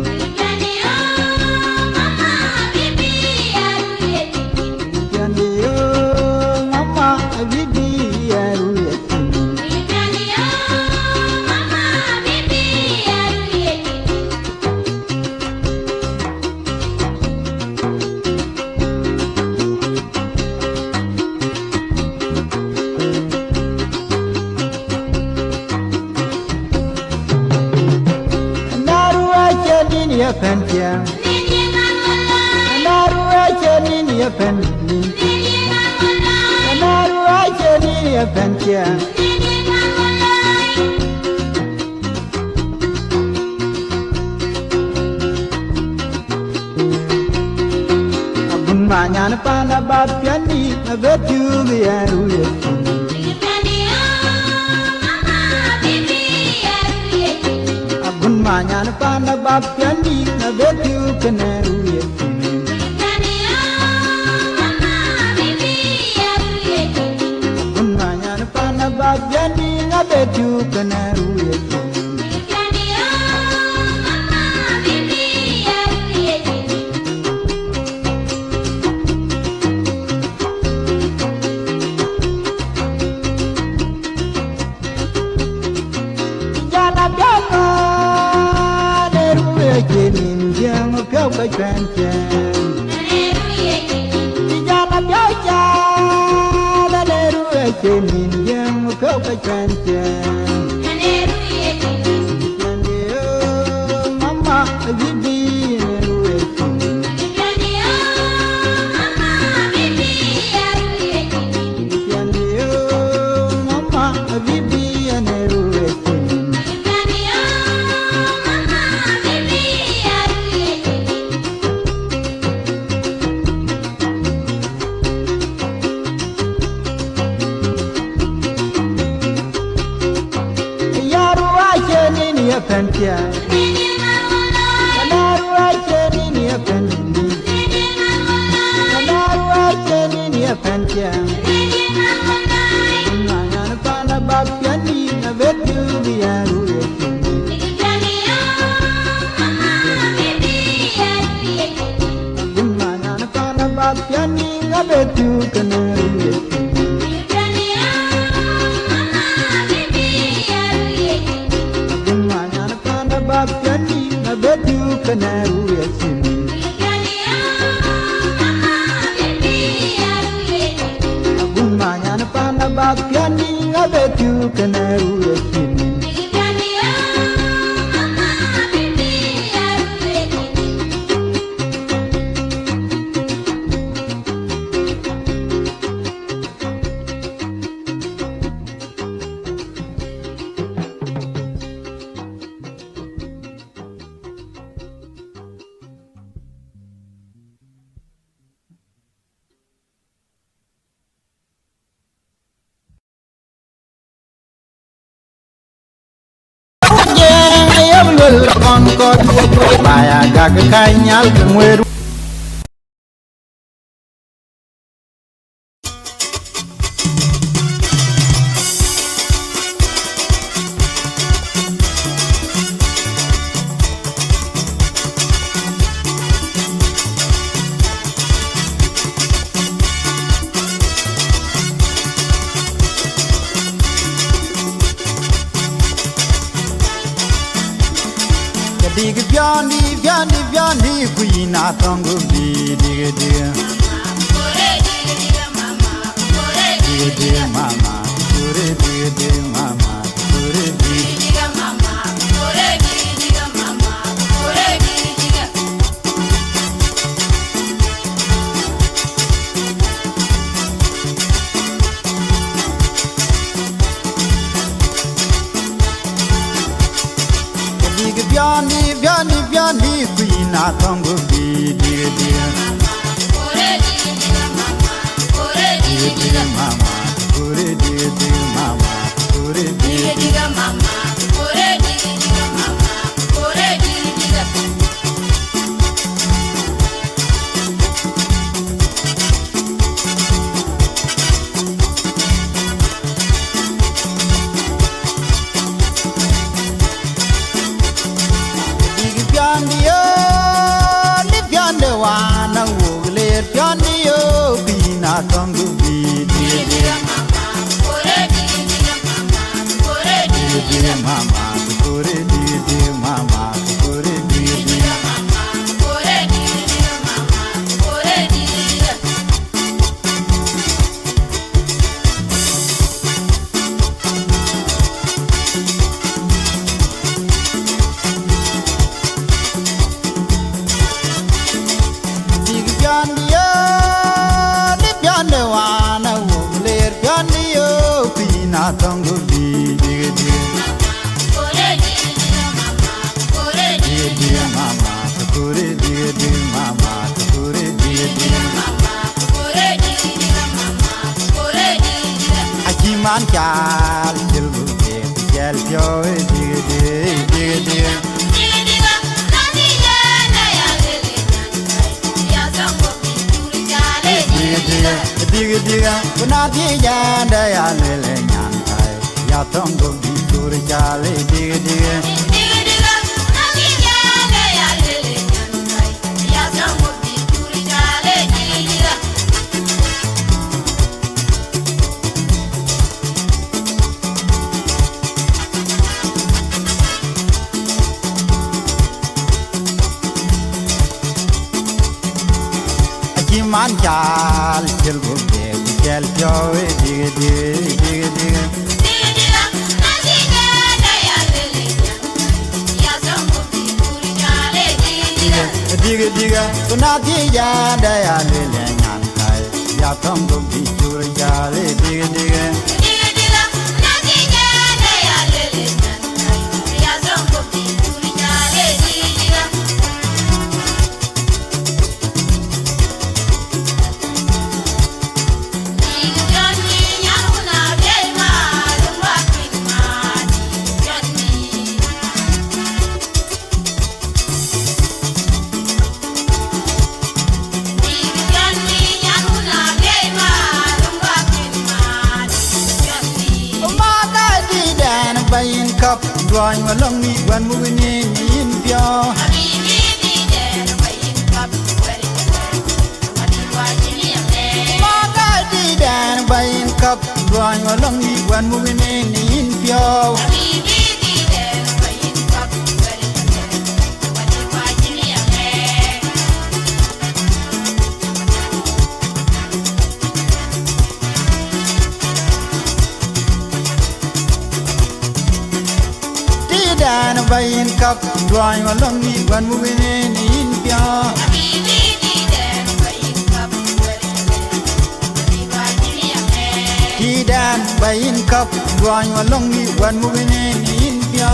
Speaker 2: pentia Naru ache nini ya penli Naru ache nini ya pentia Abun manyan pana bapiani Abetu biaru ya Abun manyan pana bapiani Abetu keneru ya Abun manyan pana bapiani Abetu keneru ya Cái chuyện chuyện Jana bia cha La de ruye chemin Yang kau cái chuyện chuyện Mama bibi ruye chemin Mama bibi ruye chemin Pentia Naru ache nini ya penli Naru ache nini ya pentia Nangan pana bapiani na betu biaru Nangan pana bapiani na betu keneru Bapiani na betu keneru ya sini Abun manyan pana bapiani na betu keneru ya sini Con Maya gag kanyal kweru Dig Biani Queen Atongo be dear Mama, dear Mama, Biani Queen Atongo be dear
Speaker 1: man chal chil bu de chel pyo dig dig dig dig diga diga kuna ti ja da ya le le nyan kai ya tong go di tur ja le diga diga
Speaker 3: na ti ja da ya le le nyan kai ya tong go di tur ja le diga
Speaker 1: chi man chal chil bu de chel pyo diga diga diga diga diga kuna ti ja da ya le le nyan kai ya tong go di tur ja le diga diga bayin kap duan walong ni wan mu ni yin pyo ma ga di dan bayin kap duan walong ni wan mu ni yin pyo dan bayin kap duan walong ni wan mu ni yin pyo ti dan bayin kap duan walong ni wan mu ni yin pyo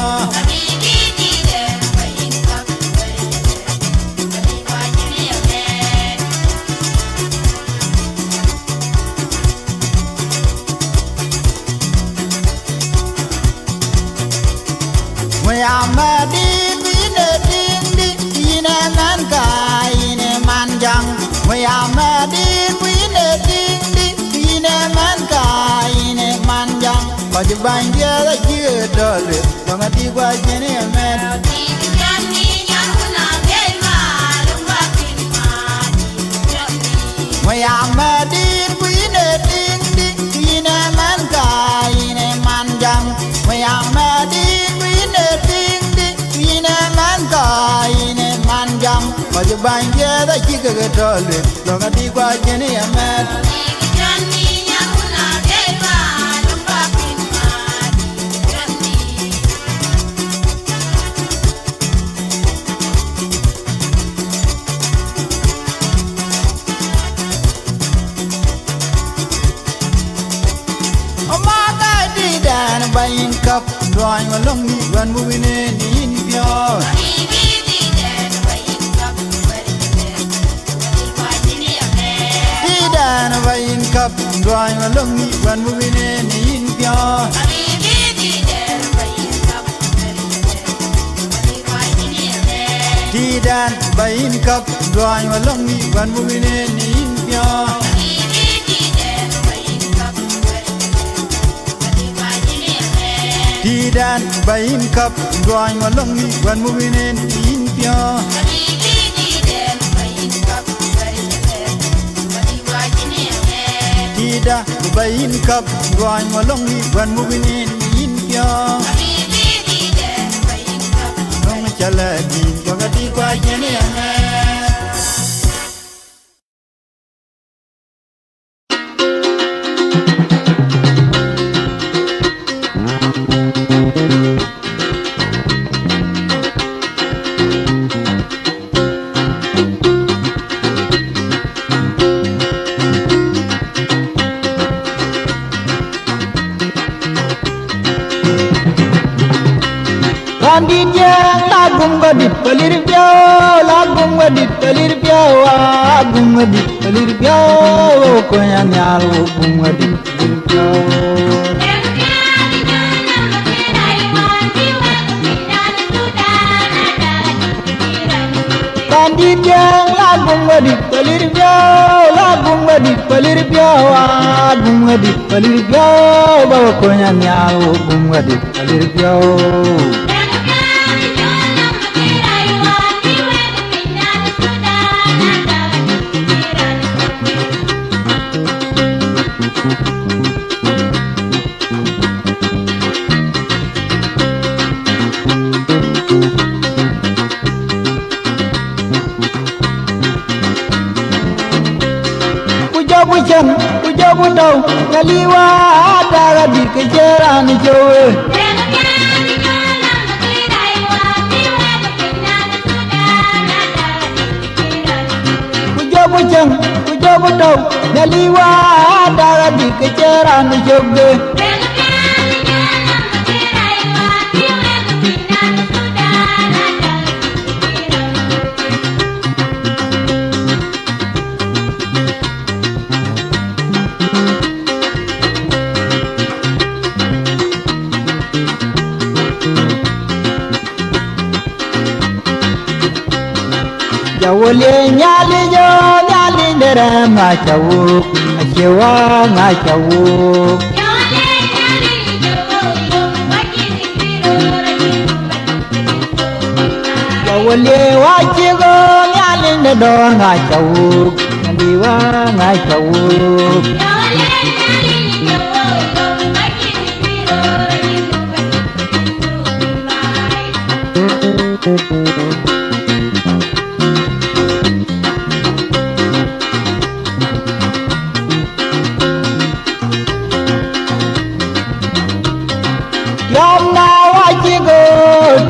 Speaker 1: Amadi bine dindi ine nan kai ine manjang we amadi bine dindi ine man kai ine manjang ba ji banje la ji dole ba ti kwa jene men we amadi bine dindi ine man kai ine manjang we amadi ine manjang ba ji banje da ji ga dole lo ga ti kwa jene ya met oma ga di dan bayin kap duan walong ni wan mu ni yin pyo dan vayin kap duan walong ni wan mu ni yin pyo ti dan vayin kap duan walong ni wan mu ni yin pyo ti dan vayin kap duan walong ni wan mu ni yin pyo da bayin kap duan walong ni wan mu ni yin pyo nong chala di ga ti kwa jene ya Andin yang lagum gadit pelir pyo lagum gadit pelir pyo agum gadit pelir pyo ko yang nyal gum gadit pelir pyo
Speaker 2: jang la gunga di palir biao la gunga di palir biao gunga di palir biao bawa ko nyanyal gunga di palir biao Pujabu tau kaliwa daga di kejaran jowe Pujabu tau kaliwa daga di kejaran jowe Jawole nyali jo nyali ndere nga chawu achewa nga chawu Jawole wachigo nyali ndero nga chawu ndiwa nga chawu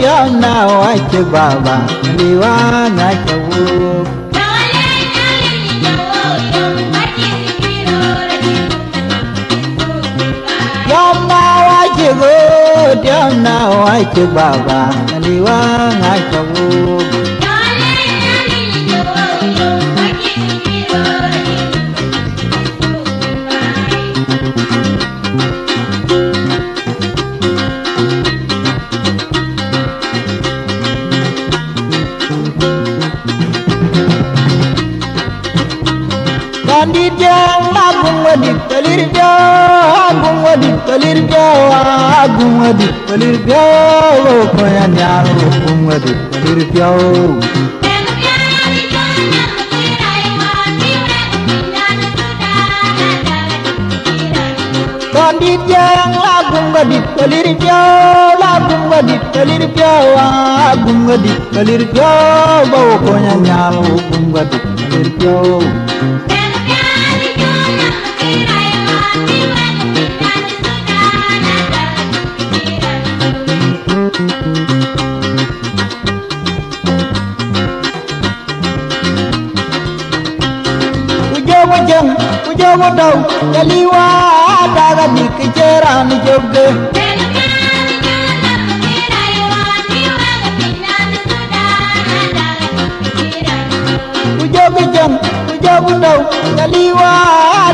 Speaker 2: Yam na wachi baba liwa na chawu Yam na wachi baba liwa na chawu Bandit yang gunga di palir biao gunga di palir biao gunga di palir biao ko nyanyal gunga di palir biao Bandit yang gunga di palir biao gunga di palir biao gunga di palir biao ko nyanyal gunga di palir biao Pujabu tau kaliwa daga di kejaran joge Pujabu tau kaliwa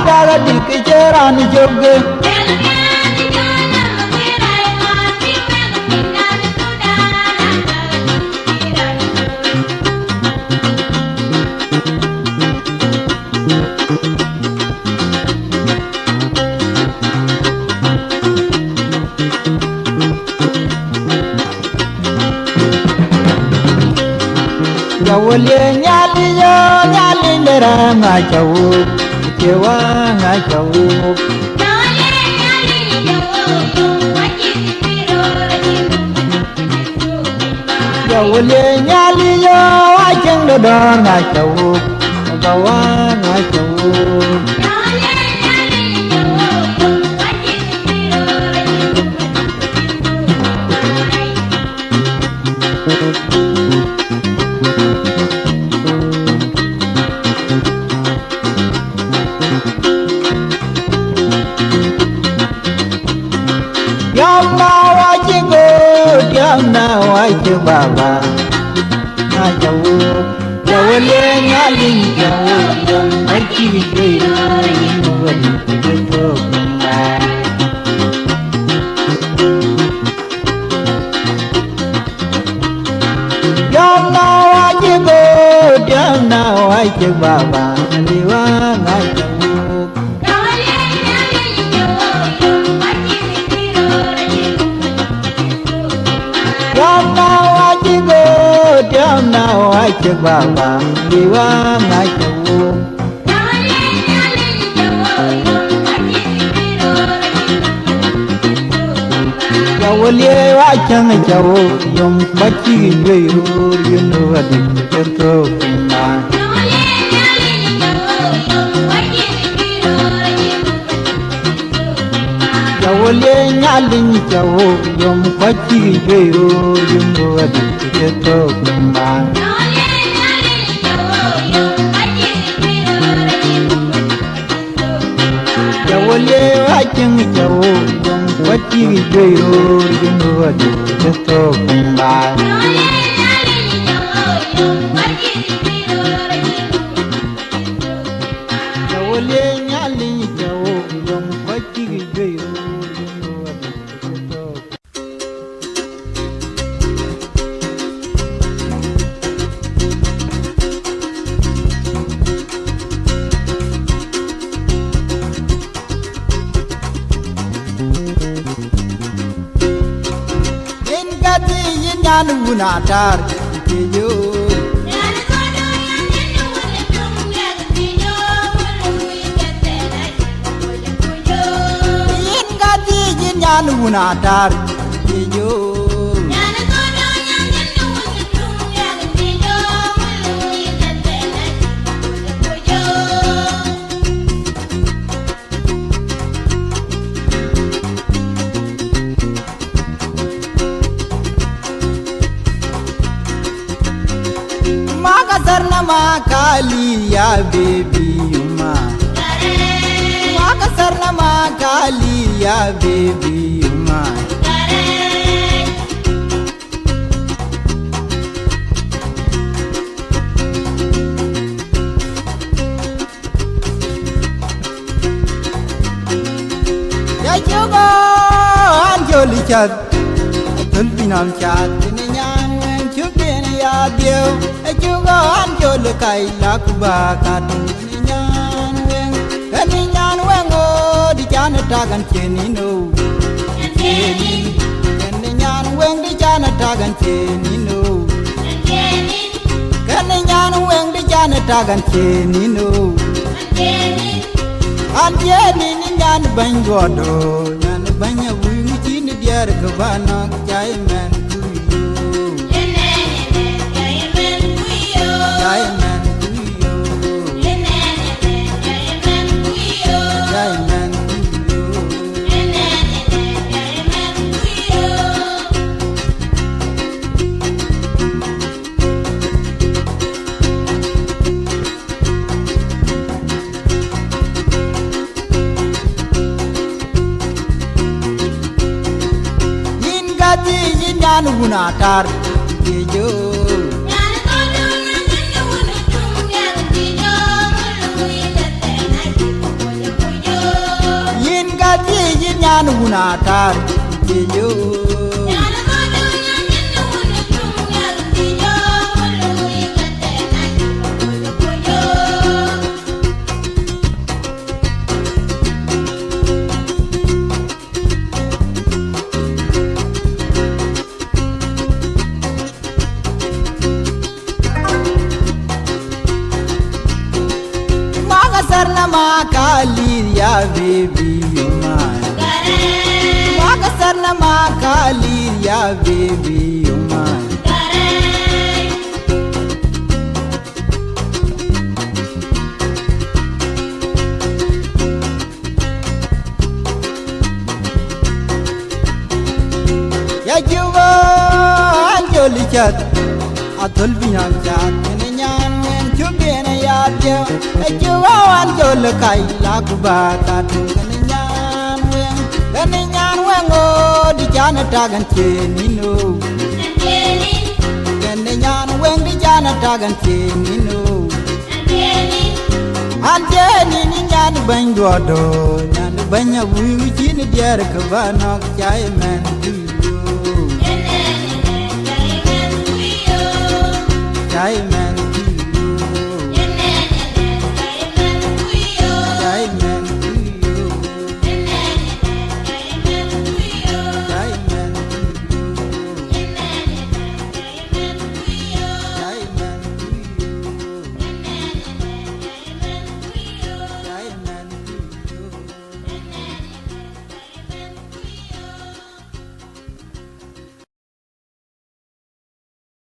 Speaker 2: daga di kejaran joge Jawole nyali yo nyali ndera nga chawu chewa nga chawu Jawole nyali yo wacheng dodo nga chawu bawa nga chawu Yam na wachi baba na chawu Jawole nyali chawu achi gero wadi gero Yam na wachi ai che baba liwa ngai chawo Tiam now ai che baba liwa ngai chawo Chawo liwa chang chawo yom bachi geiru yunu adi kerto kumba Chawo le nyalin chawo yom bachi geiru yunu adi kerto kumba Chawo le chang chawo yom bachi geiru yunu adi kerto kumba Chawo le nyalin chawo yom bachi geiru yunu adi kerto Yan unatar yo Yin gati yin yan unatar yo Sarnama kali ya baby yuma Waka sarnama kali ya baby yuma Ya juga anjoli chat tulbinam chat Dio juga anjol kai lakuba kadung nyan weng o di jana tagan chenino nyan weng di jana tagan chenino nyan weng di jana tagan chenino anjeni nyan bangodo nyan banya wingi chini diar kabana jai men Yan unatar yo Yin gati yin yan unatar yo Sarnama kali ya baby yuma Waka sarnama kali ya baby yuma Ya juga anjoli chat atul binam chat Juga anjol kai lakuba kadung nyan weng o di jana tagan chenino nyan weng di jana tagan chenino anjeni nyan bangodo nyan banya wingi chini diar kabana jai men jai men